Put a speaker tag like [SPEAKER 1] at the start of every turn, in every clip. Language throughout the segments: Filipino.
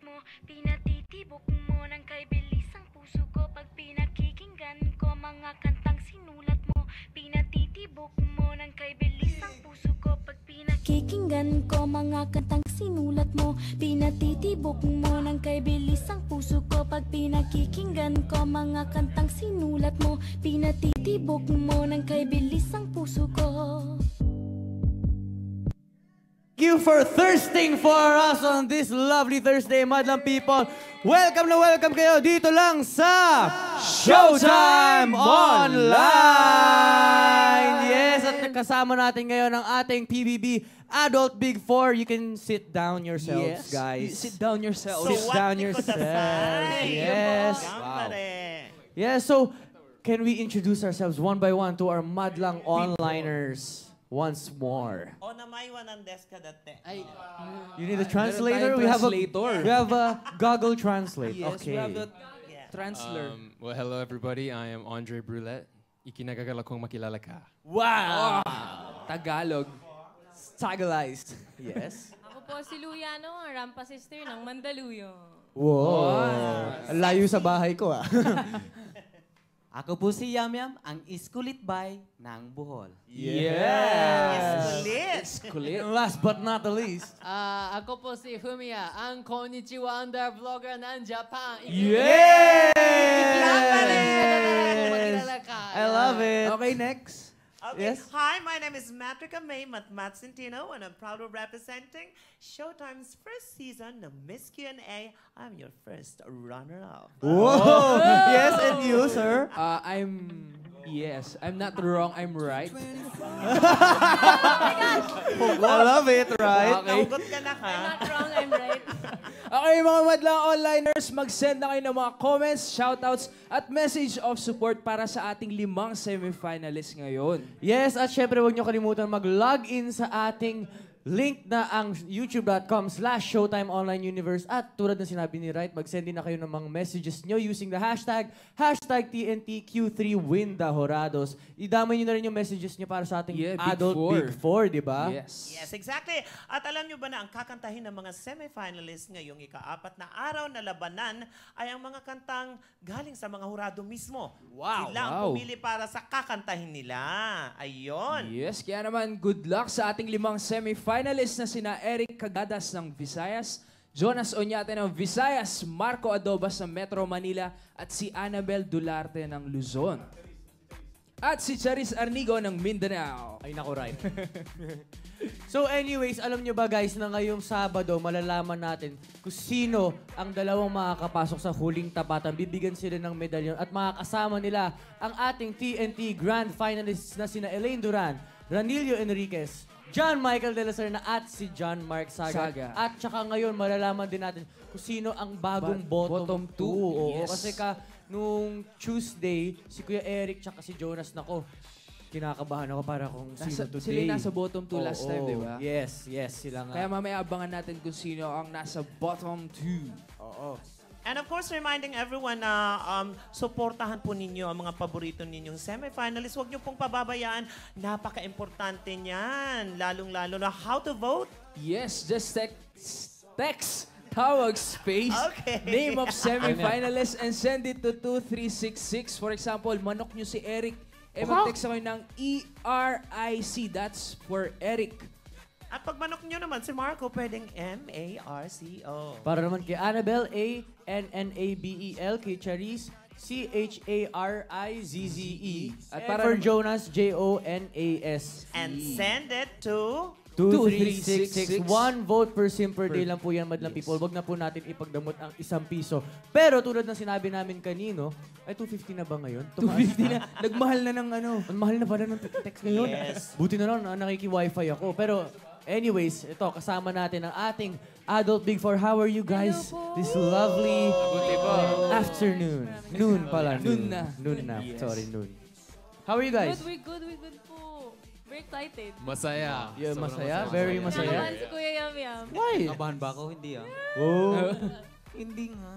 [SPEAKER 1] mo, pinatitibok mo ng kay bilis ang puso ko. Pag pinakikinggan ko mga kantang sinulat mo, pinatitibok mo ng kay bilis ang puso ko. Pag pinakikinggan ko mga kantang sinulat mo, pinatitibok mo ng kay bilis ang puso ko. Pag pinakikinggan ko mga kantang sinulat mo, pinatitibok mo ng kay bilis ang puso ko.
[SPEAKER 2] Thank you for thirsting for us on this lovely Thursday, madlang people. Welcome na welcome kayo dito lang sa Showtime Online! Yes, at kasama natin ngayon ang ating PBB Adult Big Four. You can sit down yourselves, guys.
[SPEAKER 3] Sit down yourselves.
[SPEAKER 2] Sit down yourselves. Yes. Wow. Yes, so can we introduce ourselves one by one to our madlang onliners? Once more.
[SPEAKER 4] O na may wanan deska dati.
[SPEAKER 2] You need a translator? We have a Google Translate.
[SPEAKER 3] Yes,
[SPEAKER 2] okay.
[SPEAKER 3] we have the translator.
[SPEAKER 5] Well, hello everybody. I am Andre Brulette. Ikinagagala kong makilala ka.
[SPEAKER 3] Wow! Tagalog. Stagalized.
[SPEAKER 2] Yes.
[SPEAKER 6] Ako po si Luyano, ang Rampa Sister ng Mandaluyong.
[SPEAKER 2] Wow. Layo sa bahay ko, ah.
[SPEAKER 7] Ako po si Yamyam, ang iskulit bay ng Bohol.
[SPEAKER 2] Yes.
[SPEAKER 3] Kulit.
[SPEAKER 2] And last but not the least.
[SPEAKER 8] Ako po si Fumiya, ang konnichiwa under vlogger ng Japan.
[SPEAKER 2] Yes!
[SPEAKER 8] Makilala ka.
[SPEAKER 2] I love it.
[SPEAKER 3] Okay, next.
[SPEAKER 4] Okay.
[SPEAKER 2] Yes?
[SPEAKER 4] Hi, my name is Matrika May Matmatcentino, and I'm proud of representing Showtime's first season of Miss Q&A. I'm your first runner-up.
[SPEAKER 2] Whoa! Yes, and you, sir?
[SPEAKER 3] I'm not wrong, I'm right.
[SPEAKER 2] I love it, right?
[SPEAKER 4] Naugot ka na ka.
[SPEAKER 6] I'm not wrong, I'm right.
[SPEAKER 3] Okay, mga madlang onliners, mag-send na kayo ng mga comments, shoutouts, at message of support para sa ating 5 semifinalists ngayon.
[SPEAKER 2] Yes, at syempre huwag niyo kalimutan mag-login sa ating link na ang youtube.com/Showtime Online Universe. At tulad ng sinabi ni Wright, mag-send din na kayo ng mga messages nyo using the hashtag TNTQ3WinTheHorados. Idamay nyo na rin yung messages nyo para sa ating Adult Big Four, di ba?
[SPEAKER 3] Yes.
[SPEAKER 4] Yes, exactly. At alam nyo ba na ang kakantahin ng mga semifinalists ngayong ika-4 na araw na labanan ay ang mga kantang galing sa mga hurado mismo.
[SPEAKER 3] Wow.
[SPEAKER 4] Sila ang pumili para sa kakantahin nila. Ayun.
[SPEAKER 3] Yes, kaya naman good luck sa ating 5 semifinalists na sina Eric Cagadas ng Visayas, Jonas Oñate ng Visayas, Marco Adobas ng Metro Manila, at si Annabel Dularte ng Luzon. At si Charis Arnigo ng Mindanao.
[SPEAKER 2] Ay, naku, right. So anyways, alam nyo ba guys na ngayong Sabado, malalaman natin kung sino ang dalawang makakapasok sa huling tapatan. Bibigyan sila ng medalyon at makakasama nila ang ating TNT Grand Finalists na sina Elaine Duran, Ranilio Enriquez, John Michael De La Serna at si John Mark Saga. At saka ngayon, malalaman din natin kung sino ang bagong bottom 2. Oo,
[SPEAKER 3] yes.
[SPEAKER 2] kasi nung Tuesday, si Kuya Eric tsaka si Jonas, nako, kinakabahan ako para kung sino today.
[SPEAKER 3] Sila nasa bottom 2 last time, di ba?
[SPEAKER 2] Yes, sila nga.
[SPEAKER 3] Kaya mamaya abangan natin kung sino ang nasa bottom 2.
[SPEAKER 2] Oo.
[SPEAKER 4] And of course, reminding everyone na suportahan po ninyo ang mga paborito ninyong semifinalists. Huwag niyo pong pababayaan. Napaka-importante niyan. Lalong-lalo na how to vote.
[SPEAKER 3] Yes, just text tawag space, name of semifinalist, and send it to 2366. For example, manok nyo si Eric, mag-text kayo ng ERIC. That's for Eric.
[SPEAKER 4] At pag manok nyo naman si Marco, pwedeng MARCO.
[SPEAKER 2] Para naman kay Annabel, ANNABEL, kay Charis, CHARIZZE. At para for Jonas, JONAS.
[SPEAKER 4] And send it to
[SPEAKER 2] 2366. 1 vote per sim per day lang po yan, madlang people. Wag na po natin ipagdamot ang ₱1. Pero tulad ng sinabi namin kanino, ay 250 na ba ngayon?
[SPEAKER 3] 250 na. Nagmahal na ng ano.
[SPEAKER 2] Ang mahal na pala ng text ngayon.
[SPEAKER 4] Yes.
[SPEAKER 2] Buti na lang, nakiki-wifi ako. Pero anyways, ito, kasama natin ang ating Adult Big Four. How are you guys this lovely afternoon? Noon pala.
[SPEAKER 3] Noon na.
[SPEAKER 2] Noon na.
[SPEAKER 3] Yes.
[SPEAKER 2] Sorry, noon. How are you guys?
[SPEAKER 6] We're good po. We're excited.
[SPEAKER 5] Masaya.
[SPEAKER 2] Yeah,
[SPEAKER 5] Sobrang
[SPEAKER 2] masaya? Very masaya?
[SPEAKER 6] Nakahan si Kuya Yam Yam.
[SPEAKER 2] Why?
[SPEAKER 7] Kabahan ba ako? Hindi
[SPEAKER 2] Oh.
[SPEAKER 7] Hindi nga.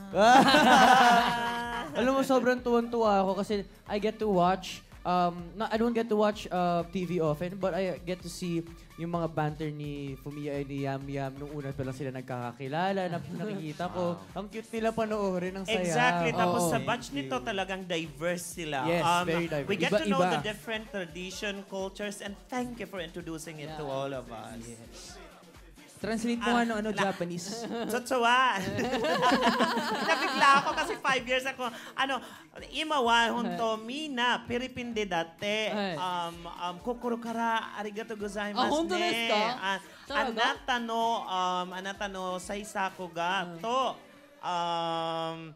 [SPEAKER 2] Alam mo, sobrang tuwan-tuwa ako kasi I get to watch I don't get to watch TV often, but I get to see yung mga banter ni Fumiya and ni Yam Yam nung una pa lang sila nagkakakilala, nakikita ko. Ang cute nila panoorin, ang saya.
[SPEAKER 4] Exactly. Tapos
[SPEAKER 2] Oo.
[SPEAKER 4] sa batch nito talagang diverse sila.
[SPEAKER 2] Yes, very diverse.
[SPEAKER 4] We get to know
[SPEAKER 3] Iba-iba.
[SPEAKER 4] the different tradition, cultures, and thank you for introducing it to all of us.
[SPEAKER 3] Translate mo ano Japanese.
[SPEAKER 4] Tsotsowa. Nabigla ako kasi 5 years ako. Imawa honto mina piripinde date.
[SPEAKER 8] Ay.
[SPEAKER 4] Kokoro kara arigato gozaimasu
[SPEAKER 8] honto desu
[SPEAKER 4] ne.
[SPEAKER 8] ka? Talaga?
[SPEAKER 4] Anata no saisaku ga to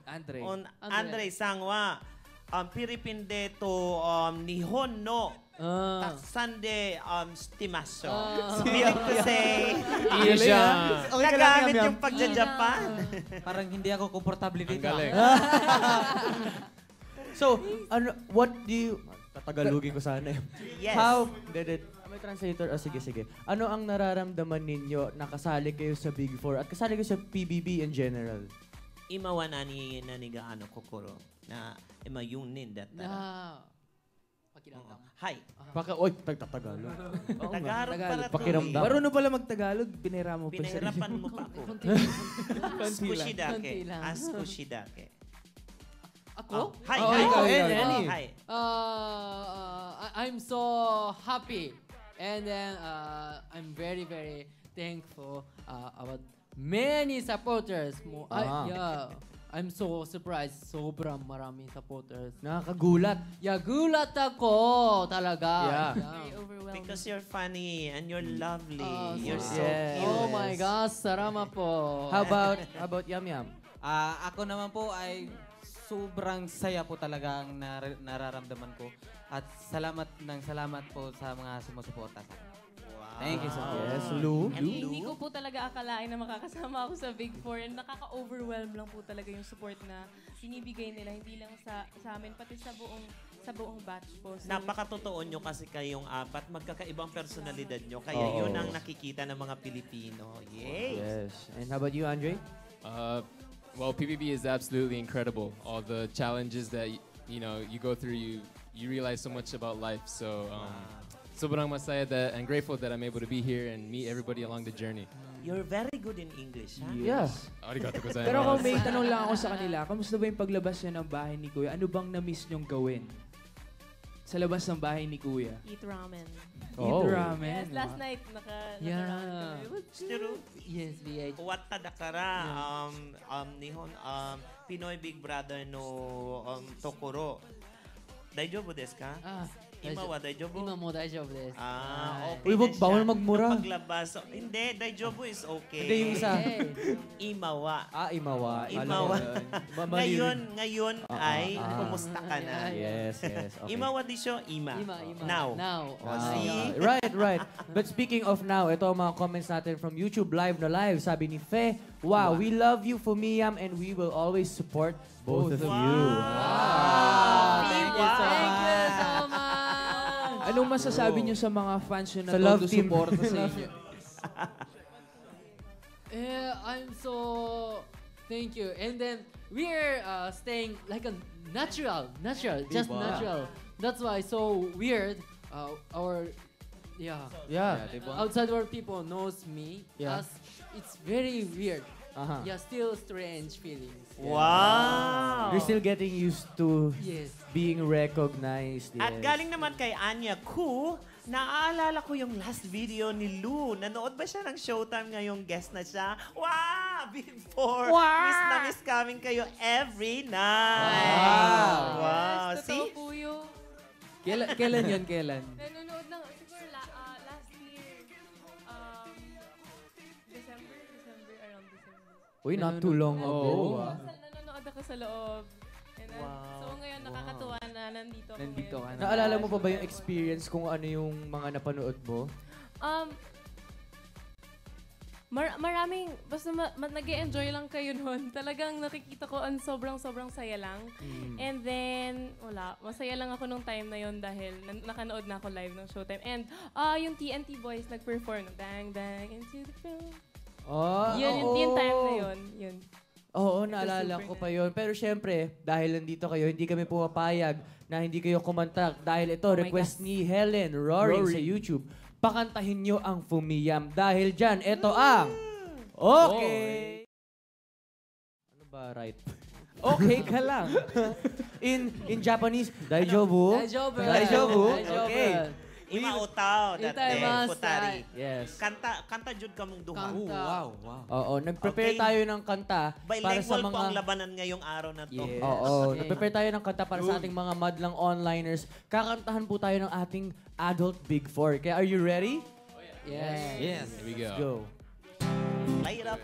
[SPEAKER 3] Andre.
[SPEAKER 4] Andre sang wa piripinde to nihon no Sunday stimaso. Meaning to say, nagamit yung pagja-Japan.
[SPEAKER 7] Parang hindi ako komportable dito.
[SPEAKER 5] Galing.
[SPEAKER 2] So, what do you... Tatagalugin ko sana eh.
[SPEAKER 4] Yes.
[SPEAKER 2] May translator. Sige. Ano ang nararamdaman ninyo na kasali kayo sa Big Four at kasali kayo sa PBB in general?
[SPEAKER 4] Imawa nani ga kokoro na imayunin that.
[SPEAKER 8] Pakiramdam.
[SPEAKER 4] Hi.
[SPEAKER 2] Tagtagalog.
[SPEAKER 4] Tagarog para to.
[SPEAKER 2] Pakiramdam.
[SPEAKER 3] Marunong pala magtagalog, pinahira mo pa sa
[SPEAKER 4] Pinahirapan mo pa ako. Squishidake.
[SPEAKER 8] Konti lang.
[SPEAKER 4] Squishidake.
[SPEAKER 8] Ako?
[SPEAKER 4] Hi.
[SPEAKER 3] ikaw.
[SPEAKER 4] Hi.
[SPEAKER 8] I'm so happy. And then I'm very, very thankful about many supporters. I'm so surprised. Sobrang maraming supporters.
[SPEAKER 2] Nakakagulat.
[SPEAKER 8] Gulat ako talaga.
[SPEAKER 2] Yeah.
[SPEAKER 6] Very overwhelming.
[SPEAKER 4] Because you're funny and you're lovely. You're
[SPEAKER 8] so-
[SPEAKER 4] so
[SPEAKER 2] Yes.
[SPEAKER 4] cute.
[SPEAKER 8] Oh my gosh, salamat po.
[SPEAKER 2] How about Yam Yam?
[SPEAKER 7] Ako naman po ay sobrang saya po talaga ang nararamdaman ko. At salamat po sa mga sumusuporta sa akin. Thank you so much.
[SPEAKER 2] Yes, Lou.
[SPEAKER 6] Hindi ko po talaga akalain na makakasama ako sa Big Four and nakaka-overwhelm lang po talaga yung support na binibigay nila, hindi lang sa amin, pati sa buong batch po. So,
[SPEAKER 4] Napakatotoo nyo kasi kayong apat, magkakaibang personalidad nyo. Kaya yun ang nakikita ng mga Pilipino. Yay!
[SPEAKER 2] Yes. And how about you, Andre?
[SPEAKER 5] Well, PBB is absolutely incredible. All the challenges that you go through, you realize so much about life. So sobrang masaya and grateful that I'm able to be here and meet everybody along the journey.
[SPEAKER 4] You're very good in English, ha?
[SPEAKER 2] Yes.
[SPEAKER 5] Arigato
[SPEAKER 3] Pero kung
[SPEAKER 5] gozaimasu.
[SPEAKER 3] may tanong lang ako sa kanila, kamusta ba yung paglabas nyo ng bahay ni Kuya? Ano bang na-miss nyong gawin? Sa labas ng bahay ni Kuya?
[SPEAKER 6] eat ramen.
[SPEAKER 3] Eat ramen.
[SPEAKER 6] Yes, last night
[SPEAKER 8] Yeah.
[SPEAKER 6] naka-ramen kami.
[SPEAKER 4] Shiro,
[SPEAKER 8] Yes, VH.
[SPEAKER 4] watta da kara, nihon, Pinoy Big Brother no Tokoro. Daijoubu desu ka? Ima wa daijoubu?
[SPEAKER 8] 今もう大丈夫です。
[SPEAKER 4] Okay
[SPEAKER 2] Uy,
[SPEAKER 4] na
[SPEAKER 2] wag bawal
[SPEAKER 4] siya.
[SPEAKER 2] magmura.
[SPEAKER 4] Nung paglabas, hindi, daijoubu is okay.
[SPEAKER 2] Hindi, yung isa.
[SPEAKER 4] Imawa.
[SPEAKER 2] Imawa.
[SPEAKER 4] Imawa.
[SPEAKER 2] Ngayon.
[SPEAKER 4] Ngayon ay, kumusta ka na?
[SPEAKER 2] Yes. Okay.
[SPEAKER 4] Imawa di siya, ima. Now.
[SPEAKER 8] Now.
[SPEAKER 4] See?
[SPEAKER 2] Right. But speaking of now, ito ang mga comments natin from YouTube live na live. Sabi ni Fe, wow, we love you, Fumiyam, and we will always support both of you.
[SPEAKER 4] Thank you so
[SPEAKER 8] Thank you
[SPEAKER 4] much.
[SPEAKER 8] so much.
[SPEAKER 3] Anong masasabi nyo sa mga fans nyo na
[SPEAKER 2] Sa love
[SPEAKER 3] todo
[SPEAKER 2] team.
[SPEAKER 3] suporta sa inyo?
[SPEAKER 8] I'm so thank you. And then we're staying like a natural, just
[SPEAKER 2] Diba?
[SPEAKER 8] natural. That's why so weird. Our
[SPEAKER 2] Yeah.
[SPEAKER 8] outside world people knows me.
[SPEAKER 2] Yeah.
[SPEAKER 8] As it's very weird.
[SPEAKER 2] Uh-huh.
[SPEAKER 8] Yeah, still strange feelings.
[SPEAKER 4] Wow!
[SPEAKER 2] You're still getting used to
[SPEAKER 8] Yes.
[SPEAKER 2] being recognized.
[SPEAKER 4] At
[SPEAKER 2] yes.
[SPEAKER 4] galing naman kay Anya Ku, naaalala ko yung last video ni Lou. Nanood ba siya ng Showtime ngayong guest na siya? Wow! Before, miss na miss kaming kayo every night. Wow!
[SPEAKER 6] Yes,
[SPEAKER 4] See?
[SPEAKER 6] totoo po yun.
[SPEAKER 3] Kailan yun? Kailan?
[SPEAKER 6] Nanonood ng, siguro last year, December, around December.
[SPEAKER 2] Uy, not too long ago.
[SPEAKER 6] Nanonood ako sa loob. And then, so ngayon nakakatuwa na nandito ako
[SPEAKER 3] Nandito
[SPEAKER 6] ngayon.
[SPEAKER 3] ka na.
[SPEAKER 2] Naalala mo pa ba yung experience kung ano yung mga napanood mo?
[SPEAKER 6] Maraming, basta nag-e-enjoy lang kayo nun. Talagang nakikita ko ang sobrang saya lang. And then, wala, masaya lang ako nung time na yon dahil nakanood na ako live ng Showtime. And yung TNT Boys nag-perform ng Dang Dang Into the Film.
[SPEAKER 2] Oh,
[SPEAKER 6] Yun, yung time na yun. Yun.
[SPEAKER 2] Oo, naalala ko pa yon. Pero syempre, dahil nandito kayo, hindi kami pumapayag na hindi kayo kumanta. Dahil ito, request ni Helen Roaring sa YouTube. Pakantahin nyo ang Fumiyam. Dahil dyan, ito ang... Okay! Ano ba, right? Okay ka lang. In Japanese, Daijobu.
[SPEAKER 8] Daijobu.
[SPEAKER 2] Daijobu.
[SPEAKER 8] Daijobu.
[SPEAKER 2] Okay.
[SPEAKER 4] Ima utaw, dati,
[SPEAKER 8] Itaimasu.
[SPEAKER 4] putari.
[SPEAKER 2] Yes.
[SPEAKER 4] Kanta jud ka mong duha.
[SPEAKER 8] Kanta.
[SPEAKER 2] Oo, nag-prepare
[SPEAKER 4] Okay.
[SPEAKER 2] tayo ng kanta para sa
[SPEAKER 4] Bilingual po ang
[SPEAKER 2] mga...
[SPEAKER 4] labanan ngayong araw na to.
[SPEAKER 2] Yes. Oo, nag-prepare tayo ng kanta para sa ating mga madlang onliners. Kakantahan po tayo ng ating adult Big Four. Kaya are you ready?
[SPEAKER 8] Yes.
[SPEAKER 5] Here we
[SPEAKER 2] Let's
[SPEAKER 5] go.
[SPEAKER 2] go.
[SPEAKER 4] Light it up.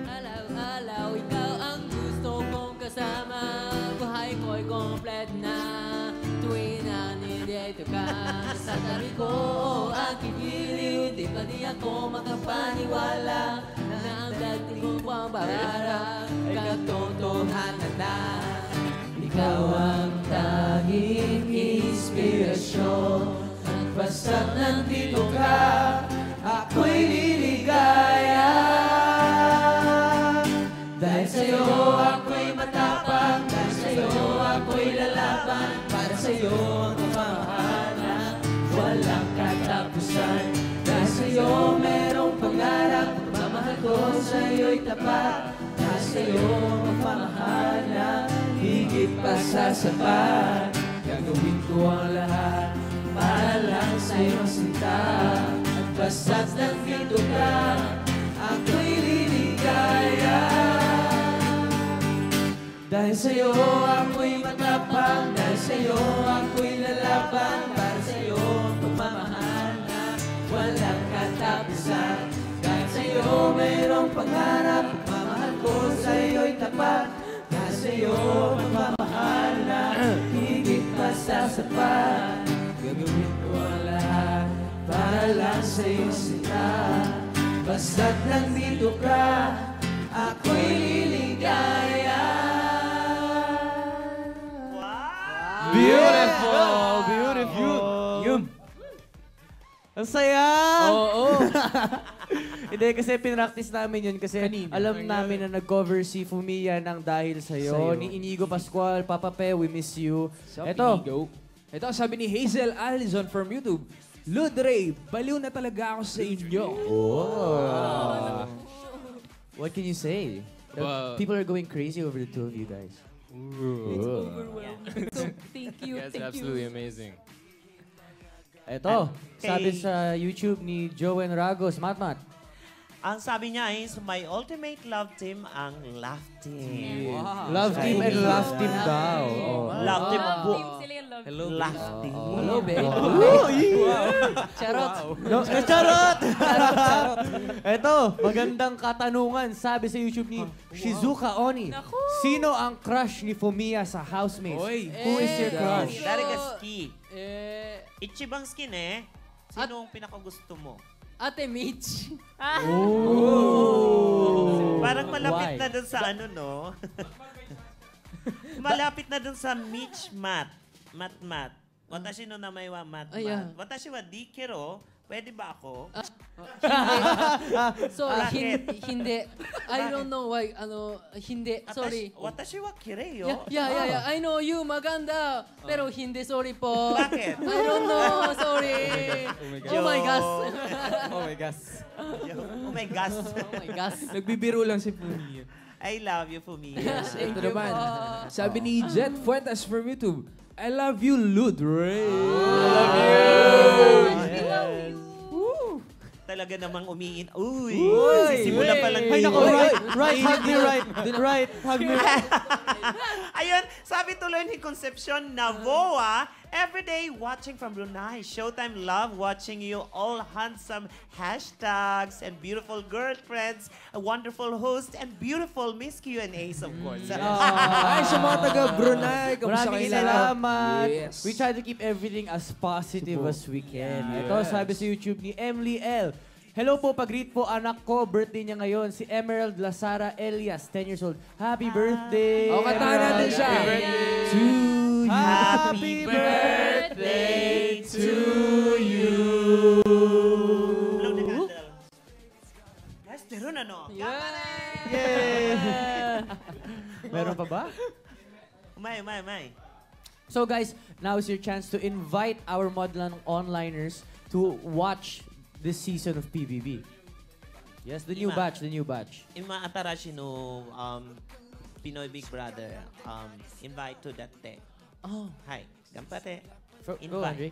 [SPEAKER 8] Alaw-alaw, ikaw ang gusto kong kasama. Buhay ko'y komplet na tuwing na nandito ka. Sa tabi ko, aking giliw, di pa di ako makapaniwala na ang dating kong pambarara ay katotohanan na. Ikaw ang tanging inspirasyon at basta't nandito ka, ako'y liligaya. Dahil sa'yo ako'y matapang, dahil sa'yo ako'y lalaban, para sa'yo ang pamamahal na walang katapusan. Dahil sa'yo merong pangarap, pagmamahal ko sa'yo'y tapat. Dahil sa'yo ang pamamahal na higit pa sa sapat. Gagawin ko ang lahat para lang sa'yo sinta. At basta't nandito ka, ako'y liligaya. Dahil sa'yo ako'y matapang, dahil sa'yo ako'y lalaban, para sa'yo ang pagmamahal na walang katapusan. Dahil sa'yo mayroong pangarap, pagmamahal ko sa'yo'y tapat. Dahil sa'yo pagmamahal na higit pa sa sapat. Gagawin ko ang lahat para lang sa'yo sinta. Basta't nandito ka, ako'y liligaya.
[SPEAKER 2] Beautiful! Beautiful! Ang saya!
[SPEAKER 3] Oo.
[SPEAKER 2] Hindi, kasi pinractice namin yun kasi alam namin na nag-cover si Fumiya ng Dahil Sa'yo. Ni Inigo Pascual, Papa Pe, we miss you. Eto,
[SPEAKER 3] Ito, sabi ni Hazel Allison from YouTube. Lud Ray, baliw na talaga ako sa inyo.
[SPEAKER 2] what can you say?
[SPEAKER 5] Well-
[SPEAKER 2] People are going crazy over the two of you guys.
[SPEAKER 6] Thank you,
[SPEAKER 5] You guys are absolutely amazing.
[SPEAKER 2] Eto, sabi
[SPEAKER 4] Okay.
[SPEAKER 2] sa YouTube ni Joen Ragos, Matmat.
[SPEAKER 4] Ang sabi niya is, my ultimate love team ang Laugh Team.
[SPEAKER 2] Love team and laugh team daw. Oh.
[SPEAKER 4] Love Team.
[SPEAKER 6] Team sila yung love.
[SPEAKER 4] Laugh Team.
[SPEAKER 8] Hello, babe. Charot.
[SPEAKER 2] No, charot! Eto, magandang katanungan. Sabi sa YouTube ni Shizuka Oni.
[SPEAKER 6] Naku!
[SPEAKER 2] Sino ang crush ni Fumiya sa housemates? Who is your crush?
[SPEAKER 4] Darigaski.
[SPEAKER 8] Eh,
[SPEAKER 4] Ichibang skin eh. Sino ang pinakagusto mo?
[SPEAKER 8] Ate Mitch.
[SPEAKER 4] Parang malapit
[SPEAKER 2] Why?
[SPEAKER 4] na dun sa ano, no? Malapit na dun sa Mitch Mat. Mat. Watashi no namay wa Mat.
[SPEAKER 8] Ah, yeah.
[SPEAKER 4] Watashi wa Dikero. Pwede ba ako?
[SPEAKER 8] Sorry,
[SPEAKER 4] Bakit?
[SPEAKER 8] hindi. I don't know why, hindi. Sorry.
[SPEAKER 4] Watashi wa Kireyo.
[SPEAKER 8] Yeah. I know you, maganda. Pero hindi, sorry po.
[SPEAKER 4] Bakit?
[SPEAKER 8] I don't know, sorry. Oh my gosh.
[SPEAKER 2] Oh my gosh.
[SPEAKER 4] Oh my gosh.
[SPEAKER 8] Oh my gosh.
[SPEAKER 3] Nagbibiro lang si Fumi.
[SPEAKER 4] I love you, Fumi.
[SPEAKER 8] Thank
[SPEAKER 3] Ito
[SPEAKER 8] you
[SPEAKER 3] naman.
[SPEAKER 8] po.
[SPEAKER 3] Sabi ni Jet Fuentes from YouTube. I love you, Lud Ray.
[SPEAKER 4] Talaga namang umiin. Uy!
[SPEAKER 2] Uy!
[SPEAKER 4] Sisimula pa lang
[SPEAKER 2] Ay,
[SPEAKER 4] yun.
[SPEAKER 2] nako, right, hug me, right, hug me.
[SPEAKER 4] Ayun, sabi tuloy ni Concepcion Navoa, everyday watching from Brunei. Showtime love watching you all handsome hashtags and beautiful girlfriends, a wonderful host, and beautiful Miss Q&As, of course.
[SPEAKER 3] Ay, sa mga taga Brunei. Kamusta
[SPEAKER 2] Maraming
[SPEAKER 3] kayo lahat?
[SPEAKER 2] salamat.
[SPEAKER 3] Yes.
[SPEAKER 2] We try to keep everything as positive as we can. Ito, sabi sa YouTube ni Emily L. Hello po, pag-greet po anak ko. Birthday niya ngayon, si Emerald Lasara Elias, 10 years old. Happy birthday!
[SPEAKER 3] O, kantahan natin siya.
[SPEAKER 2] To Happy
[SPEAKER 4] birthday to you. Blow the candle. Guys, meron ano?
[SPEAKER 2] Yeah! Meron pa ba?
[SPEAKER 4] May.
[SPEAKER 2] So guys, now is your chance to invite our Modlan onliners to watch this season of PBB. Yes, the new batch.
[SPEAKER 4] Ima atarashi no Pinoy Big Brother invite to that day.
[SPEAKER 2] Oh.
[SPEAKER 4] Hi, gampate.
[SPEAKER 2] Go, Andre.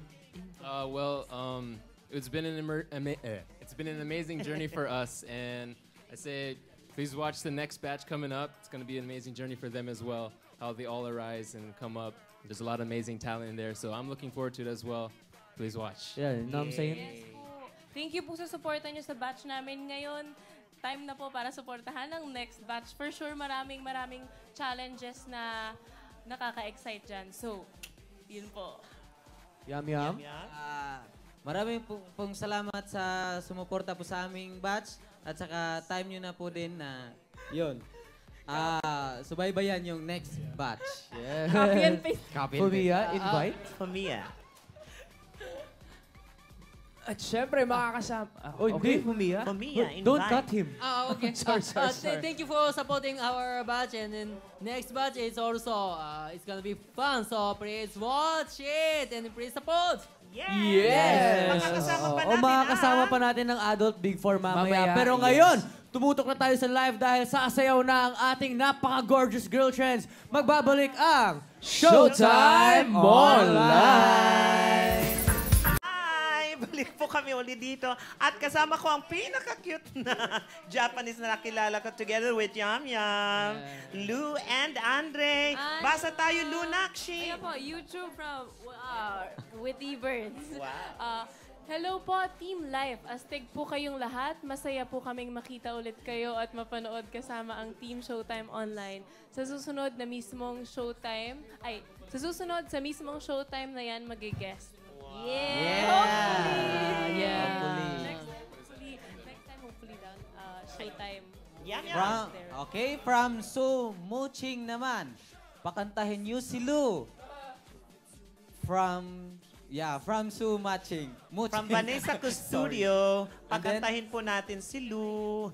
[SPEAKER 5] It's been it's been an amazing journey for us, and I say please watch the next batch coming up. It's going to be an amazing journey for them as well. How they all arise and come up. There's a lot of amazing talent in there, so I'm looking forward to it as well. Please watch.
[SPEAKER 2] Yeah, you know what I'm saying?
[SPEAKER 6] Thank you po sa suporta niyo sa batch namin ngayon. Time na po para suportahan ang next batch. For sure, maraming challenges na nakaka-excite dyan. So, yun po.
[SPEAKER 2] Yum.
[SPEAKER 7] Maraming pong salamat sa sumuporta po sa aming batch at saka time nyo na po din na yun. Subaybayan yung next batch.
[SPEAKER 2] Yeah.
[SPEAKER 6] Copy and paste.
[SPEAKER 2] Fumia, invite.
[SPEAKER 4] Fumia.
[SPEAKER 3] At syempre, makakasama.
[SPEAKER 2] Okay, Fumia.
[SPEAKER 4] Fumia,
[SPEAKER 2] Don't
[SPEAKER 4] invite.
[SPEAKER 2] cut him.
[SPEAKER 8] Okay.
[SPEAKER 3] Sorry.
[SPEAKER 8] Thank you for supporting our batch, and then next batch is also it's gonna be fun. So please watch it and please support.
[SPEAKER 4] Yes! Makakasama pa natin,
[SPEAKER 2] makakasama pa natin ng Adult Big Four mamaya. Pero ngayon, tumutok na tayo sa live dahil sasayaw na ang ating napaka-gorgeous girl trends. Magbabalik ang Showtime Online!
[SPEAKER 4] Balik po kami ulit dito. At kasama ko ang pinaka-cute na Japanese na nakilala ko together with Yum Yum, Lou and Andre. Basa tayo, Lou Nakshi.
[SPEAKER 6] Ayan po, YouTube from Witty Birds.
[SPEAKER 4] Wow.
[SPEAKER 6] Hello po, Team Life. Astig po kayong lahat. Masaya po kaming makita ulit kayo at mapanood kasama ang Team Showtime Online. Sa susunod na mismong Showtime, sa susunod sa mismong Showtime na yan mag-guest. Hopefully. Next time, hopefully lang. Showtime.
[SPEAKER 7] From Su Muching naman. Pakantahin niyo si Lu. From Su Muching.
[SPEAKER 4] From Vanessa Custodio, pakantahin po natin si Lu.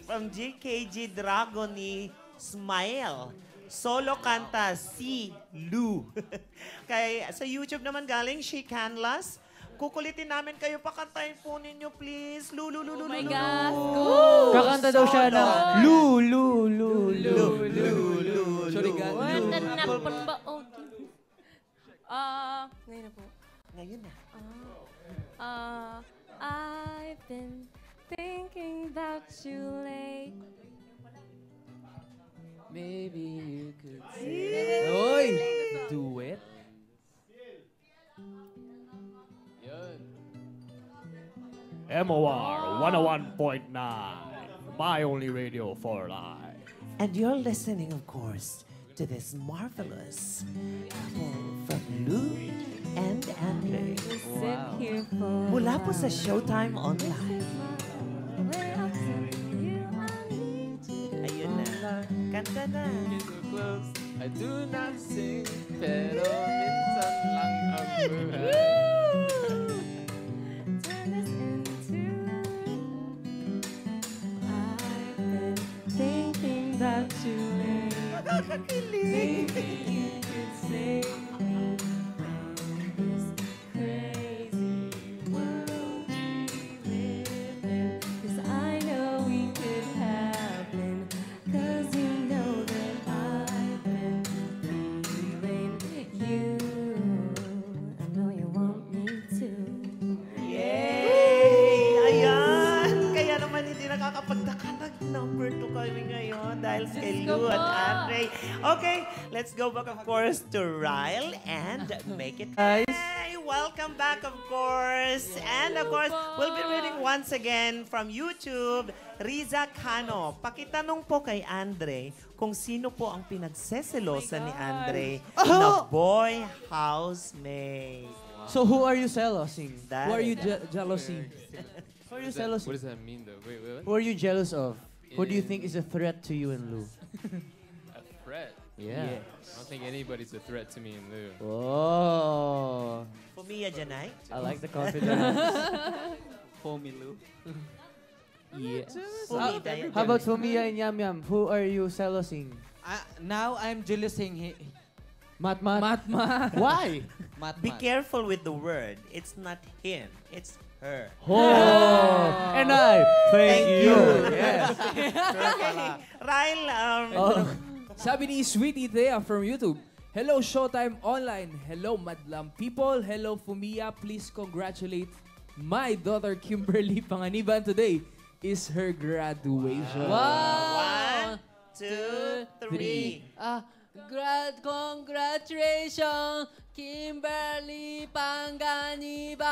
[SPEAKER 4] From GKG Dragon ni Smile. Solo kanta si Lu. Sa YouTube naman galing, She Canlas. Kukulitin namin kayo, pakantahin po ninyo, please. Lu.
[SPEAKER 6] Oh my gosh.
[SPEAKER 2] Kakanta daw siya ng Lu.
[SPEAKER 6] Sorry, God. Ngayon na po.
[SPEAKER 4] Ngayon na.
[SPEAKER 6] I've been thinking about you late.
[SPEAKER 3] Maybe you could
[SPEAKER 2] Oy! Duet?
[SPEAKER 9] MOR 101.9, my only radio for life.
[SPEAKER 4] And you're listening, of course, to this marvelous couple from Lou and Andre. Mula po sa Showtime Online. Ayun na. Kanta na.
[SPEAKER 5] I do not sing, pero minsan lang ako.
[SPEAKER 6] Thinking that you late.
[SPEAKER 4] Nakakakilig.
[SPEAKER 6] You could save me from this crazy world we live in. 'Cause I know we could happen. 'Cause you know that I've been feeling you. I know you want me to.
[SPEAKER 4] Yay! Ayan! Kaya naman hindi nakakapagtaka. Nag-number 2 kami ngayon dahil kay Lou at Andre. Okay, let's go back, of course, to Ryle and Make It.
[SPEAKER 2] Guys.
[SPEAKER 4] Hey, welcome back, of course. And, of course, we'll be reading once again from YouTube, Riza Cano. Pakitanong po kay Andre kung sino po ang pinagseselosa ni Andre na boy housemate.
[SPEAKER 2] So who are you selling?
[SPEAKER 4] That-
[SPEAKER 3] Who are you jealousy?
[SPEAKER 2] Who are you jealous?
[SPEAKER 5] What does that mean, though? Wait, what?
[SPEAKER 2] Who are you jealous of? Who do you think is a threat to you and Lou?
[SPEAKER 5] A threat? Yeah. I don't think anybody's a threat to me in Lou.
[SPEAKER 2] Oh.
[SPEAKER 4] Fumiya Janay?
[SPEAKER 2] I like the confidence.
[SPEAKER 7] Pomilu.
[SPEAKER 3] Yeah.
[SPEAKER 2] How about Fumiya and Yam Yam? Who are you celosing?
[SPEAKER 7] Now I'm jealousing
[SPEAKER 2] Matmat?
[SPEAKER 3] Matma.
[SPEAKER 2] Why?
[SPEAKER 4] Be careful with the word. It's not him. It's her.
[SPEAKER 2] Oh. And I thank you. Yes.
[SPEAKER 4] Ryle,
[SPEAKER 3] Sabi ni Sweetie Thea from YouTube, hello Showtime Online, hello Madlang people, hello Fumiya, please congratulate my daughter Kimberly Panganiban today is her graduation.
[SPEAKER 8] Wow!
[SPEAKER 4] 1, 2, 3.
[SPEAKER 8] Congratulations, Kimberly Panganiban!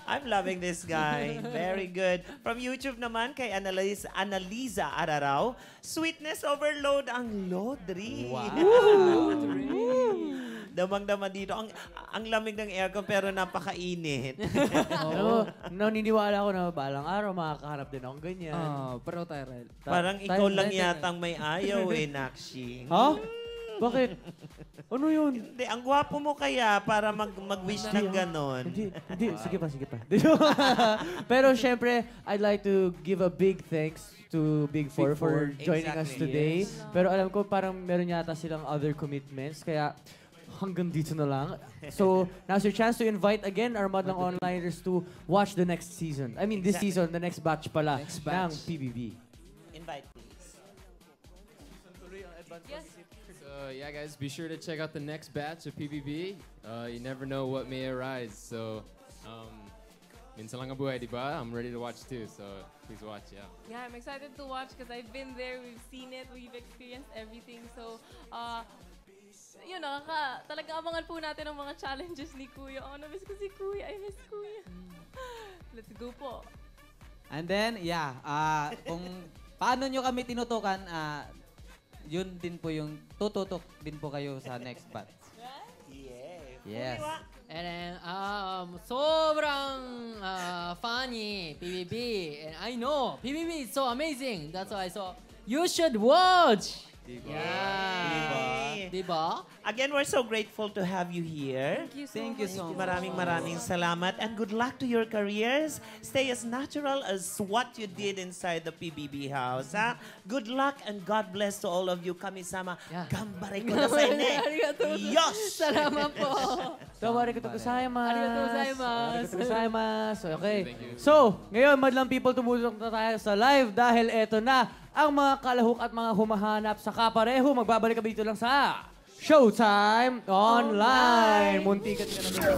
[SPEAKER 4] I'm loving this guy. Very good. From YouTube naman kay Annalisa Araraw, sweetness overload ang Lodri.
[SPEAKER 7] Wow.
[SPEAKER 4] Damang-dama dito. Ang lamig ng aircon pero napakainit.
[SPEAKER 2] Naniniwala ko na balang araw makakahanap din akong ganyan.
[SPEAKER 3] Pero tayo, Ryle.
[SPEAKER 4] Parang ikaw lang yatang may ayaw Nakshi.
[SPEAKER 2] Ha? Bakit? Ano yun?
[SPEAKER 4] Hindi, ang gwapo mo kaya para mag-wish ng ganon.
[SPEAKER 2] Hindi. Sige pa. Pero syempre, I'd like to give a big thanks to Big Four for joining us today. Pero alam ko parang meron yata silang other commitments. Kaya hanggang dito na lang. So, now's your chance to invite again our Madlang Onliners to watch the next season. I mean, this season, the next batch pala ng PBB.
[SPEAKER 4] Invite, please.
[SPEAKER 5] So yeah, guys, be sure to check out the next batch of PBB. You never know what may arise. So, minsan lang ang buhay, di ba? I'm ready to watch too. So please watch, yeah.
[SPEAKER 6] Yeah, I'm excited to watch because I've been there, we've seen it, we've experienced everything. So, yun, talaga abangan po natin ang mga challenges ni Kuya. Oh, na-miss ko si Kuya. I miss Kuya. Let's go po.
[SPEAKER 7] And then, kung paano nyo kami tinutukan, yun din po yung tututok din po kayo sa next batch. Yes.
[SPEAKER 8] And then, sobrang funny PBB. And I know PBB is so amazing. That's why you should watch. Yeah. Diba?
[SPEAKER 4] Again, we're so grateful to have you here.
[SPEAKER 7] Thank you so much.
[SPEAKER 4] Maraming salamat and good luck to your careers. Stay as natural as what you did inside the PBB house. Ha? Good luck and God bless to all of you. Kami-sama. Gambare ko na sa inyo. Yosh!
[SPEAKER 8] Salamat po.
[SPEAKER 2] Arigatou gozaimasu.
[SPEAKER 8] Arigatou gozaimasu.
[SPEAKER 2] Arigatou gozaimasu. Okay. So, ngayon, Madlang people, tumutok na tayo sa live dahil eto na ang mga kalahok at mga humahanap sa kapareho. Magbabalik kami dito lang sa Showtime Online. Muntikan ka na